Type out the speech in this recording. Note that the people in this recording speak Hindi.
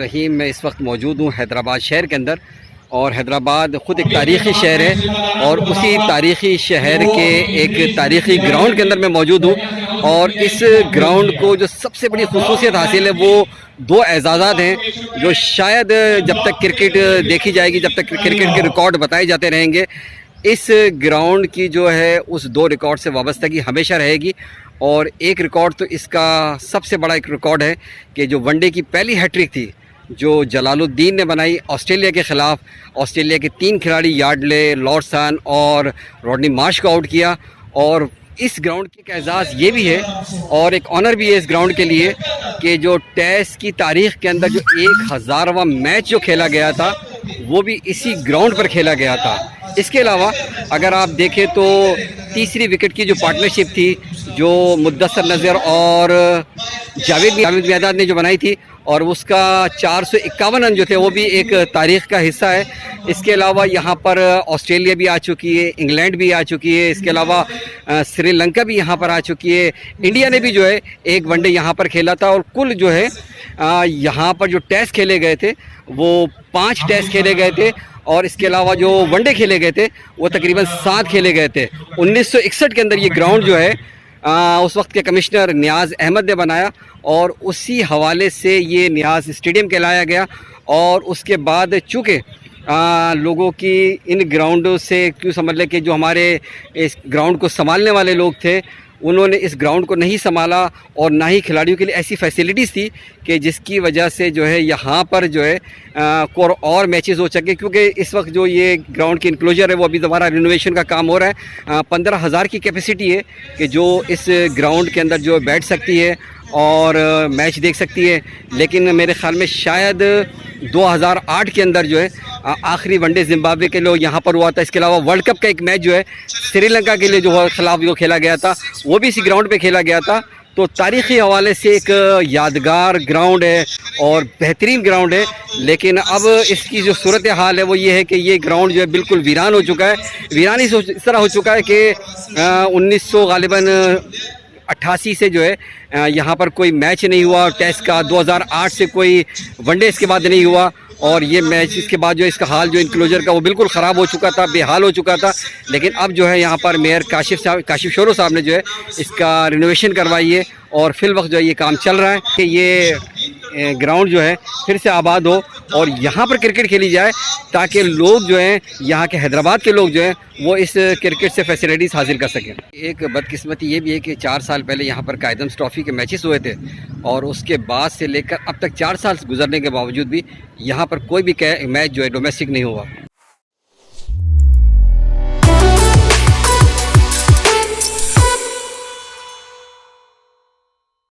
रहीम। मैं इस वक्त मौजूद हूँ हैदराबाद शहर के अंदर, और हैदराबाद ख़ुद एक तारीख़ी शहर है और उसी तारीख़ी शहर के एक तारीख़ी ग्राउंड के अंदर मैं मौजूद हूँ। और इस ग्राउंड को जो सबसे बड़ी खुसूसियत हासिल है वो दो एजाज़ात हैं जो शायद जब तक क्रिकेट देखी जाएगी, जब तक क्रिकेट के रिकॉर्ड बताए जाते रहेंगे, इस ग्राउंड की जो है उस दो रिकॉर्ड से वाबस्तगी हमेशा रहेगी। और एक रिकॉर्ड तो इसका सबसे बड़ा एक रिकॉर्ड है कि जो वनडे की पहली हैट्रिक थी जो जलालुद्दीन ने बनाई ऑस्ट्रेलिया के ख़िलाफ़, ऑस्ट्रेलिया के 3 खिलाड़ी यार्डले, लॉर्डसन और रॉडनी मार्श को आउट किया। और इस ग्राउंड की एक एजाज़ ये भी है और एक ऑनर भी है इस ग्राउंड के लिए कि जो टेस्ट की तारीख़ के अंदर जो 1000वां मैच जो खेला गया था वो भी इसी ग्राउंड पर खेला गया था। इसके अलावा अगर आप देखें तो तीसरी विकेट की जो पार्टनरशिप थी जो मुद्दसर नज़र और जावेद मियादाद ने जो बनाई थी, और उसका 451 रन जो थे वो भी एक तारीख़ का हिस्सा है। इसके अलावा यहाँ पर ऑस्ट्रेलिया भी आ चुकी है, इंग्लैंड भी आ चुकी है, इसके अलावा श्रीलंका भी यहाँ पर आ चुकी है, इंडिया ने भी जो है एक वनडे यहाँ पर खेला था। और कुल जो है यहाँ पर जो टेस्ट खेले गए थे वो 5 टेस्ट खेले गए थे, और इसके अलावा जो वनडे खेले गए थे वो तकरीबन 7 खेले गए थे। 1961 के अंदर ये ग्राउंड जो है उस वक्त के कमिश्नर नियाज़ अहमद ने बनाया और उसी हवाले से ये नियाज़ स्टेडियम कहलाया गया। और उसके बाद चूँकि लोगों की इन ग्राउंडों से क्यों समझ लें कि जो हमारे इस ग्राउंड को संभालने वाले लोग थे उन्होंने इस ग्राउंड को नहीं संभाला, और ना ही खिलाड़ियों के लिए ऐसी फैसिलिटीज़ थी कि जिसकी वजह से जो है यहाँ पर जो है और मैचेस हो सके। क्योंकि इस वक्त जो ये ग्राउंड की इंक्लोजर है वो अभी दोबारा रिनोवेशन का काम हो रहा है। 15,000 की कैपेसिटी है कि जो इस ग्राउंड के अंदर जो बैठ सकती है और मैच देख सकती है। लेकिन मेरे ख़्याल में शायद 2008 के अंदर जो है आखिरी वनडे जिम्बाब्वे के लिए यहाँ पर हुआ था। इसके अलावा वर्ल्ड कप का एक मैच जो है श्रीलंका के लिए जो खिलाफ जो खेला गया था वो भी इसी ग्राउंड पे खेला गया था। तो तारीख़ी हवाले से एक यादगार ग्राउंड है और बेहतरीन ग्राउंड है। लेकिन अब इसकी जो सूरत हाल है वो ये है कि ये ग्राउंड जो है बिल्कुल वीरान हो चुका है। वीरान इस तरह हो चुका है कि 1900 गालिबन 88 से जो है यहाँ पर कोई मैच नहीं हुआ टेस्ट का, 2008 से कोई वनडे इसके बाद नहीं हुआ, और ये मैच इसके बाद जो इसका हाल जो इंक्लोजर का वो बिल्कुल ख़राब हो चुका था, बेहाल हो चुका था। लेकिन अब जो है यहाँ पर मेयर काशिफ शोरो साहब ने जो है इसका रिनोवेशन करवाई है और फिल वक्त जो है ये काम चल रहा है कि ये ग्राउंड जो है फिर से आबाद हो और यहाँ पर क्रिकेट खेली जाए ताकि लोग जो हैं यहाँ के हैदराबाद के लोग जो हैं वो इस क्रिकेट से फैसिलिटीज़ हासिल कर सकें। एक बदकिस्मती ये भी है कि 4 साल पहले यहाँ पर कायदम्स ट्रॉफ़ी के मैचेस हुए थे और उसके बाद से लेकर अब तक 4 साल गुजरने के बावजूद भी यहाँ पर कोई भी मैच जो है डोमेस्टिक नहीं हुआ।